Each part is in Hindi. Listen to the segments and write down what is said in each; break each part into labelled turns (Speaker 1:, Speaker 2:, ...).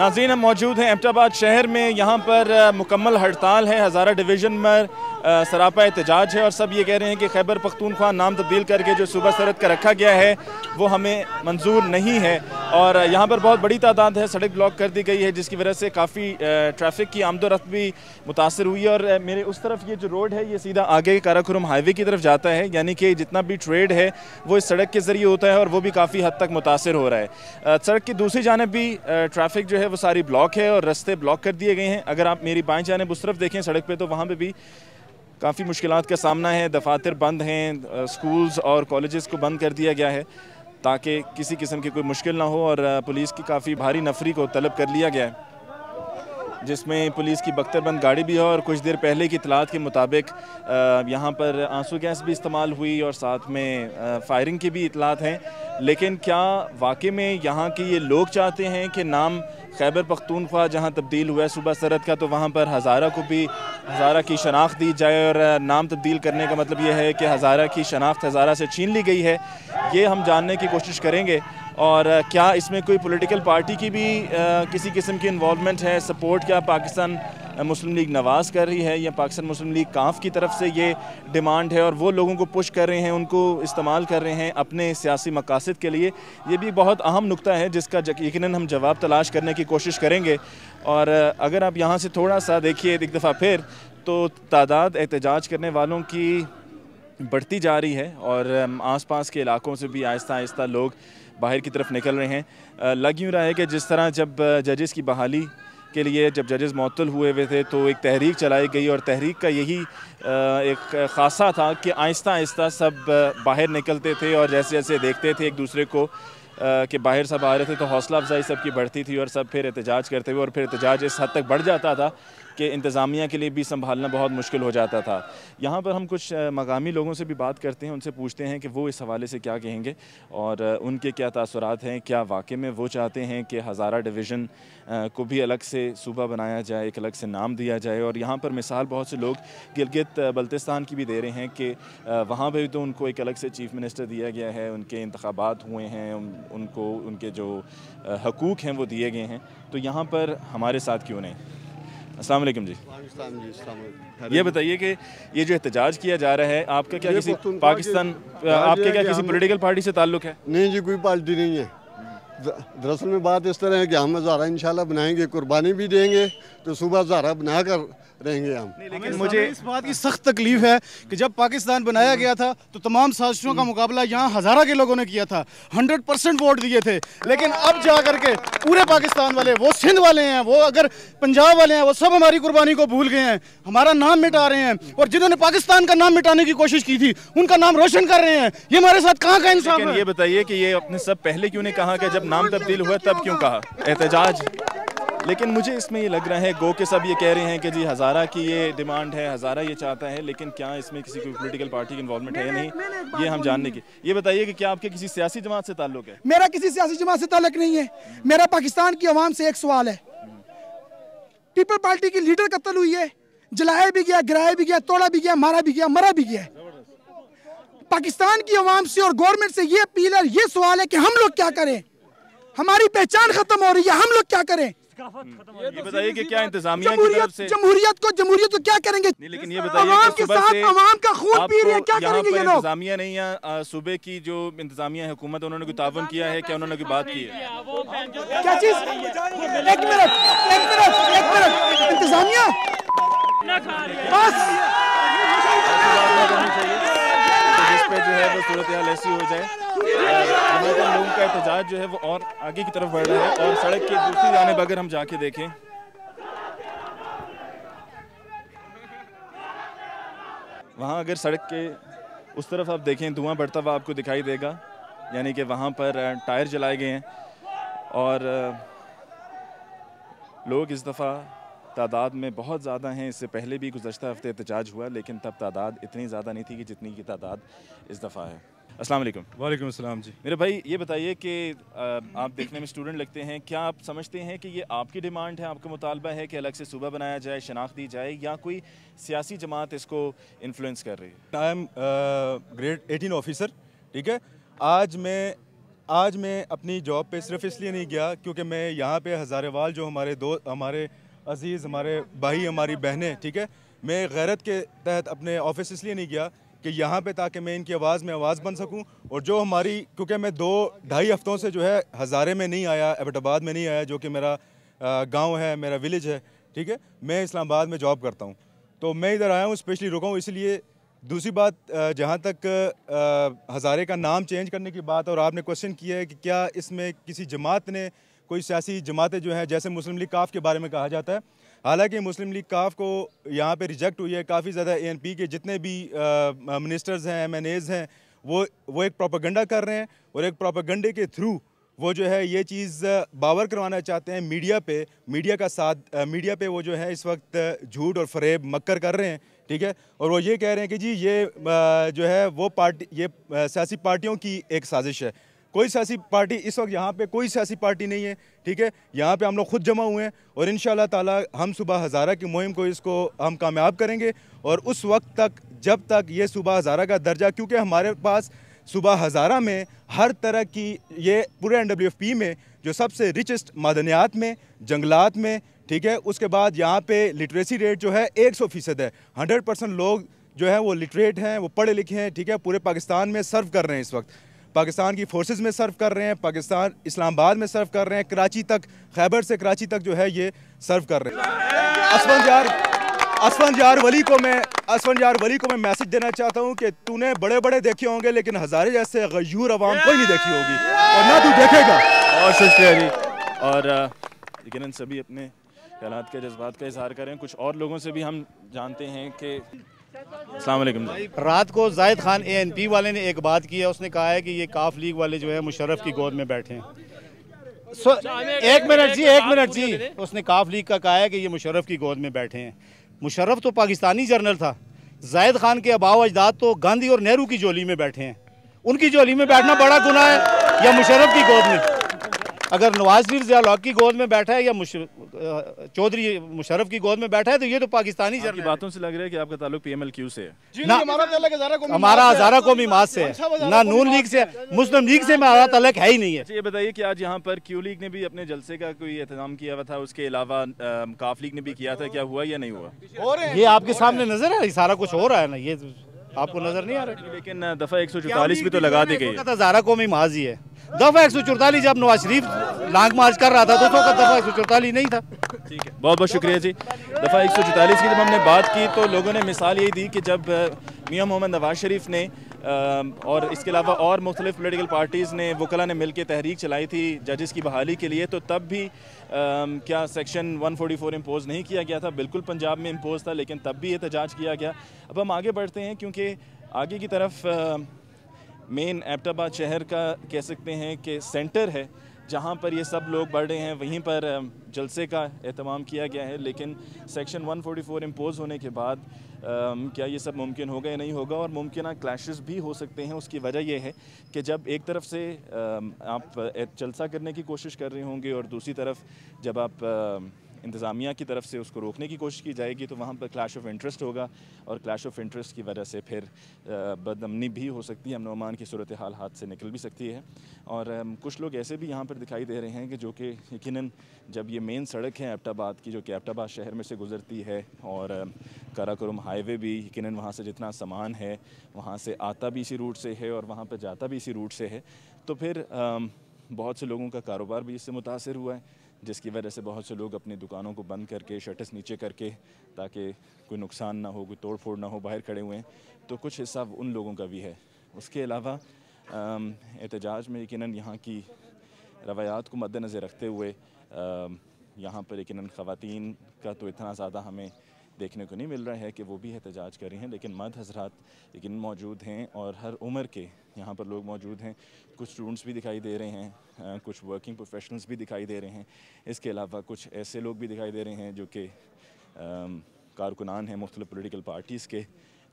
Speaker 1: नाज़रीन, हम मौजूद हैं एबटाबाद शहर में। यहाँ पर मुकम्मल हड़ताल है। हज़ारा डिवीज़न में सरापा एहतजाज है और सब ये कह रहे हैं कि खैबर पख्तूनख्वा नाम तब्दील करके जो सूबा सरहद का रखा गया है वो हमें मंजूर नहीं है। और यहाँ पर बहुत बड़ी तादाद है, सड़क ब्लॉक कर दी गई है जिसकी वजह से काफ़ी ट्रैफिक की आमदोरफ्त भी मुतासर हुई है। और मेरे उस तरफ ये जो रोड है ये सीधा आगे काराकोरम हाईवे की तरफ जाता है, यानी कि जितना भी ट्रेड है वो इस सड़क के ज़रिए होता है और वो भी काफ़ी हद तक मुतासर हो रहा है। सड़क की दूसरी जानिब भी ट्रैफिक जो है वो सारी ब्लॉक है और रास्ते ब्लॉक कर दिए गए हैं। अगर आप मेरी बाएं जानिब उस तरफ देखें सड़क पे तो वहाँ पे भी काफ़ी मुश्किलात का सामना है। दफातर बंद हैं, स्कूल्स और कॉलेजेस को बंद कर दिया गया है ताकि किसी किस्म की कोई मुश्किल ना हो। और पुलिस की काफ़ी भारी नफरी को तलब कर लिया गया है जिसमें पुलिस की बख्तरबंद गाड़ी भी है। और कुछ देर पहले की इतलात के मुताबिक यहाँ पर आंसू गैस भी इस्तेमाल हुई और साथ में फायरिंग की भी इतलात हैं। लेकिन क्या वाकई में यहाँ के ये लोग चाहते हैं कि नाम खैबर पख्तूनख्वा जहाँ तब्दील हुआ है सूबा सरहद का, तो वहाँ पर हज़ारा को भी हज़ारा की शनाख्त दी जाए? और नाम तब्दील करने का मतलब ये है कि हज़ारा की शनाख्त हज़ारा से छीन ली गई है, ये हम जानने की कोशिश करेंगे। और क्या इसमें कोई पॉलिटिकल पार्टी की भी किसी किस्म की इन्वॉल्वमेंट है, सपोर्ट क्या पाकिस्तान मुस्लिम लीग नवाज़ कर रही है या पाकिस्तान मुस्लिम लीग काफ की तरफ से ये डिमांड है और वो लोगों को पुश कर रहे हैं, उनको इस्तेमाल कर रहे हैं अपने सियासी मकासद के लिए? ये भी बहुत अहम नुक्ता है जिसका यकीनन हम जवाब तलाश करने की कोशिश करेंगे। और अगर आप यहाँ से थोड़ा सा देखिए एक दफ़ा फिर तो तादाद एहतजाज करने वालों की बढ़ती जा रही है और आसपास के इलाकों से भी आहिस्ता आहिस्ता लोग बाहर की तरफ निकल रहे हैं। लग यूँ रहा है कि जिस तरह जब जजेस की बहाली के लिए जब जजेस मुअत्तल हुए थे तो एक तहरीक चलाई गई और तहरीक का यही एक ख़ासा था कि आहिस्ता आहिस्ता सब बाहर निकलते थे और जैसे जैसे देखते थे एक दूसरे को कि बाहर सब आ रहे थे तो हौसला अफजाई सबकी बढ़ती थी और सब फिर एहतजाज करते हुए और फिर एहतजाज इस हद तक बढ़ जाता था कि इंतज़ामिया के लिए भी संभालना बहुत मुश्किल हो जाता था। यहाँ पर हम कुछ मकामी लोगों से भी बात करते हैं, उनसे पूछते हैं कि वो इस हवाले से क्या कहेंगे और उनके क्या तासुरात हैं। क्या वाकई में वो चाहते हैं कि हज़ारा डिवीज़न को भी अलग से सूबा बनाया जाए, एक अलग से नाम दिया जाए? और यहाँ पर मिसाल बहुत से लोग गिलगित बल्तिस्तान की भी दे रहे हैं कि वहाँ पर भी तो उनको एक अलग से चीफ़ मिनिस्टर दिया गया है, उनके इंतखाबात हुए हैं, उनको उनके जो हकूक़ हैं वो दिए गए हैं, तो यहाँ पर हमारे साथ क्यों नहीं? अस्सलाम वालेकुम जी। ये बताइए कि ये जो एहतजाज किया जा रहा है आपका क्या किसी पाकिस्तान आपके क्या किसी पॉलिटिकल पार्टी से ताल्लुक है?
Speaker 2: नहीं जी, कोई पार्टी नहीं है। दरअसल में बात इस तरह है कि हम हज़ारा इंशाल्लाह बनाएंगे, कुर्बानी भी देंगे तो सुबह हज़ारा बनाकर रहेंगे हम।
Speaker 1: लेकिन मुझे
Speaker 3: इस बात की सख्त तकलीफ है कि जब पाकिस्तान बनाया गया था तो तमाम साजिशों का मुकाबला यहाँ हज़ारा के लोगों ने किया था, 100% वोट दिए थे। लेकिन अब जा करके पूरे पाकिस्तान वाले, वो सिंध वाले हैं, वो अगर पंजाब वाले हैं, वो सब हमारी कुर्बानी को भूल गए हैं, हमारा नाम मिटा रहे हैं और जिन्होंने पाकिस्तान का नाम मिटाने की कोशिश की थी उनका नाम रोशन कर रहे हैं। ये हमारे साथ कहाँ का इंसाफ है?
Speaker 1: ये बताइए कि ये अपने सब पहले क्यों नहीं कहा कि जब नाम तब्दील हुआ तब क्यों कहा एहतजाज? लेकिन मुझे इसमें ये लग रहा है गो के सब ये कह रहे हैं कि जी हज़ारा की ये डिमांड है, हज़ारा ये चाहता है, लेकिन क्या इसमें किसी कोई पॉलिटिकल पार्टी की इन्वॉल्वमेंट है या नहीं, ये हम जानने की। ये बताइए कि क्या आपके किसी सियासी जमात से ताल्लुक है?
Speaker 4: मेरा किसी सियासी जमात से ताल्लुक नहीं है। मेरा पाकिस्तान की आवाम से एक सवाल है। पीपल पार्टी की लीडर कत्ल हुई है, जलाया भी गया, गिराया भी गया, तोड़ा भी गया, मारा भी गया, मरा भी गया। पाकिस्तान की आवाम से और गवर्नमेंट से ये अपील है, ये सवाल है कि हम लोग क्या करें? हमारी पहचान खत्म हो रही है, हम लोग क्या करें?
Speaker 1: ये बताइए कि क्या इंतजामिया की तरफ से
Speaker 4: जमहूरियत को क्या करेंगे?
Speaker 1: नहीं, लेकिन ये बताइए
Speaker 4: आवाम के साथ आवाम का खून पी रही है, क्या करेंगे ये लोग?
Speaker 1: इंतजामिया नहीं है, सूबे की जो इंतजामिया हुकूमत है उन्होंने कोई तावन किया है क्या? उन्होंने कोई बात की है?
Speaker 4: क्या चीज? एक मिनट इंतजामिया बस
Speaker 1: जिस पे जो है वो सूरत हाल ऐसी हो जाए। लोगों का एहतजाज जो है वो और आगे की तरफ बढ़ रहा है और सड़क की दूसरी जानिब अगर हम जाके देखें वहाँ अगर सड़क के उस तरफ आप देखें धुआं बढ़ता हुआ आपको दिखाई देगा, यानी कि वहाँ पर टायर जलाए गए हैं और लोग इस दफ़ा तादाद में बहुत ज़्यादा हैं। इससे पहले भी गुज़श्ता हफ्ते एहतजाज हुआ लेकिन तब तादाद इतनी ज़्यादा नहीं थी कि जितनी की तादाद इस दफ़ा है। अस्सलाम वालेकुम।
Speaker 5: वालेकुम अस्सलाम जी।
Speaker 1: मेरे भाई ये बताइए कि आप देखने में स्टूडेंट लगते हैं, क्या आप समझते हैं कि ये आपकी डिमांड है, आपका मुतालबा है कि अलग से सूबा बनाया जाए, शनाख्त दी जाए, या कोई सियासी जमात इसको इन्फ्लुएंस कर रही है?
Speaker 5: आई एम ग्रेड 18 ऑफिसर, ठीक है। आज मैं आज मैं अपनी जॉब पे सिर्फ इसलिए नहीं गया क्योंकि मैं यहाँ पे हज़ारेवाल जो हमारे अजीज़, हमारे भाई, हमारी बहनें, ठीक है, मैं गैरत के तहत अपने ऑफिस इसलिए नहीं गया कि यहाँ पे ताकि मैं इनकी आवाज़ में आवाज़ बन सकूँ। और जो हमारी, क्योंकि मैं 2-2.5 हफ्तों से जो है हज़ारे में नहीं आया, एबटाबाद में नहीं आया, जो कि मेरा गांव है, मेरा विलेज है, ठीक है, मैं इस्लामाबाद में जॉब करता हूँ, तो मैं इधर आया हूँ स्पेशली रुका हूँ इसलिए। दूसरी बात, जहाँ तक हज़ारे का नाम चेंज करने की बात, और आपने क्वेश्चन किया है कि क्या इसमें किसी जमात ने, कोई सियासी जमातें जो हैं, जैसे मुस्लिम लीग काफ के बारे में कहा जाता है, हालांकि मुस्लिम लीग काफ को यहाँ पे रिजेक्ट हुई है। काफ़ी ज़्यादा ANP के जितने भी मिनिस्टर्स हैं, MNAs हैं, वो एक प्रोपेगेंडा कर रहे हैं, और एक प्रोपेगेंडे के थ्रू वो जो है ये चीज़ बावर करवाना चाहते हैं मीडिया का साथ, मीडिया पे वो जो है इस वक्त झूठ और फरेब मक्कर कर रहे हैं, ठीक है। और वो ये कह रहे हैं कि जी ये जो है वो पार्टी, ये सियासी पार्टियों की एक साजिश है। कोई सियासी पार्टी इस वक्त यहाँ पे कोई सियासी पार्टी नहीं है, ठीक है। यहाँ पे हम लोग खुद जमा हुए हैं, और इंशाल्लाह ताला हम सुबह हज़ारा की मुहिम को इसको हम कामयाब करेंगे। और उस वक्त तक, जब तक ये सुबह हज़ारा का दर्जा, क्योंकि हमारे पास सुबह हज़ारा में हर तरह की, ये पूरे NWFP में जो सबसे रिचेस्ट मादनियात में, जंगलात में, ठीक है, उसके बाद यहाँ पे लिटरेसी रेट जो है 100% है। 100% लोग जो है वो लिटरेट हैं, वो पढ़े लिखे हैं, ठीक है। पूरे पाकिस्तान में सर्व कर रहे हैं, इस वक्त पाकिस्तान की फोर्सेस में सर्व कर रहे हैं, पाकिस्तान इस्लामाबाद में सर्व कर रहे हैं, कराची तक, खैबर से कराची तक जो है ये सर्व कर रहे हैं। असफंजार वली को मैं मैसेज देना चाहता हूँ कि तूने बड़े बड़े देखे होंगे, लेकिन हज़ारे जैसे गयूर अवाम कोई नहीं देखी होगी, और ना तू देखेगा।
Speaker 1: बहुत शुक्रिया जी। और यकीनन सभी अपने ख्यालात के, जज्बात का इजहार करें। कुछ और लोगों से भी हम जानते हैं कि अस्सलाम वालेकुम।
Speaker 3: रात को जाहिद खान ANP वाले ने एक बात की है, उसने कहा है कि ये काफ लीग वाले जो है मुशर्रफ की गोद में बैठे हैं। एक मिनट जी, उसने काफ लीग का कहा है कि ये मुशर्रफ की गोद में बैठे हैं। मुशर्रफ तो पाकिस्तानी जर्नल था, जाहिद खान के अबाव अजदाद तो गांधी और नेहरू की झोली में बैठे हैं। उनकी झोली में बैठना बड़ा गुनाह है या मुशर्रफ की गोद में? अगर नवाज शरीफ ज़िया-उल-हक की गोद में बैठा है या चौधरी मुशर्रफ की गोद में बैठा है, तो ये तो पाकिस्तानी जर्नल।
Speaker 1: बातों से लग रहा है कि आपका ताल्लुक PMLQ से है।
Speaker 3: हमारा हज़ारा कौमी मास से है, ना नून लीग से, मुस्लिम लीग से हमारा ताल्लुक है ही नहीं है।
Speaker 1: ये बताइए कि आज यहाँ पर Q लीग ने भी अपने जलसे का कोई एहतमाम किया हुआ था, उसके अलावा काफ लीग ने भी किया था, क्या हुआ या नहीं हुआ?
Speaker 3: ये आपके सामने नजर है, सारा कुछ हो रहा है ना, ये आपको नजर नहीं आ रहा?
Speaker 1: लेकिन दफ़ा 144 भी तो लगा दी गई है।
Speaker 3: हज़ारा कौमी माज ही है। दफ़ा 144 जब नवाज शरीफ लॉन्ग मार्च कर रहा था तो दफ़ा 144 नहीं था।
Speaker 1: ठीक है, बहुत बहुत शुक्रिया जी। दफ़ा 144 की जब हमने बात की तो लोगों ने मिसाल यही दी कि जब मियां मोहम्मद नवाज शरीफ ने और इसके अलावा और मुख्तलिफ पोलिटिकल पार्टीज़ ने, वकला ने मिल के तहरीक चलाई थी जजेस की बहाली के लिए, तो तब भी क्या सेक्शन 144 इम्पोज़ नहीं किया गया था? बिल्कुल पंजाब में इम्पोज़ था, लेकिन तब भी एहतजाज किया गया। अब हम आगे बढ़ते हैं, क्योंकि आगे की तरफ मेन एबटाबाद शहर का कह सकते हैं कि सेंटर है, जहाँ पर ये सब लोग बढ़ रहे हैं, वहीं पर जलसे का एहतमाम किया गया है। लेकिन सेक्शन 144 इम्पोज़ होने के बाद क्या ये सब मुमकिन होगा या नहीं होगा, और मुमकिन क्लैशेस भी हो सकते हैं। उसकी वजह यह है कि जब एक तरफ से आप जलसा करने की कोशिश कर रहे होंगे और दूसरी तरफ जब आप इंतज़ामिया की तरफ से उसको रोकने की कोशिश की जाएगी, तो वहाँ पर क्लैश ऑफ इंटरेस्ट होगा, और क्लैश ऑफ इंटरेस्ट की वजह से फिर बदअमनी भी हो सकती है, अमन अमान की सूरत हाल हाथ से निकल भी सकती है। और कुछ लोग ऐसे भी यहाँ पर दिखाई दे रहे हैं कि जो कि यकीनन जब ये मेन सड़क है एबटाबाद की, जो कि एबटाबाद शहर में से गुज़रती है, और काराकोरम हाईवे भी यकीनन वहाँ से जितना सामान है वहाँ से आता भी इसी रूट से है और वहाँ पर जाता भी इसी रूट से है, तो फिर बहुत से लोगों का कारोबार भी इससे मुतासर हुआ है, जिसकी वजह से बहुत से लोग अपनी दुकानों को बंद करके, शटर्स नीचे करके, ताकि कोई नुकसान ना हो, कोई तोड़ फोड़ ना हो, बाहर खड़े हुए हैं। तो कुछ हिस्सा उन लोगों का भी है। उसके अलावा एहतजाज में यकीनन यहाँ की रवायात को मद्देनज़र रखते हुए यहाँ पर यकीनन ख़वातीन का तो इतना ज़्यादा हमें देखने को नहीं मिल रहा है कि वो भी एहतजाज कर रही हैं, लेकिन मर्द हज़रात यकीनन मौजूद हैं और हर उम्र के यहाँ पर लोग मौजूद हैं। कुछ स्टूडेंट्स भी दिखाई दे रहे हैं, कुछ वर्किंग प्रोफेशनल्स भी दिखाई दे रहे हैं, इसके अलावा कुछ ऐसे लोग भी दिखाई दे रहे हैं जो कि कारकुनान हैं मुख्तलिफ पॉलिटिकल पार्टीज़ के।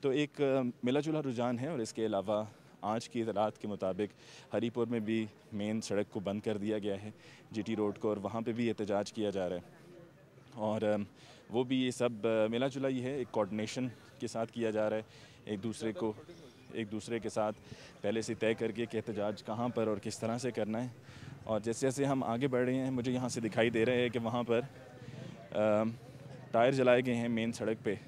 Speaker 1: तो एक मिला जुला रुझान है। और इसके अलावा आज की इतलात के मुताबिक हरीपुर में भी मेन सड़क को बंद कर दिया गया है, GT रोड को, और वहाँ पे भी एहतजाज किया जा रहा है। और वो भी ये सब मिला जुला ही है, एक कोऑर्डिनेशन के साथ किया जा रहा है, एक दूसरे को एक दूसरे के साथ पहले से तय करके कि एहतजाज कहाँ पर और किस तरह से करना है। और जैसे जैसे हम आगे बढ़ रहे हैं मुझे यहाँ से दिखाई दे रहा है कि वहाँ पर टायर जलाए गए हैं मेन सड़क पे।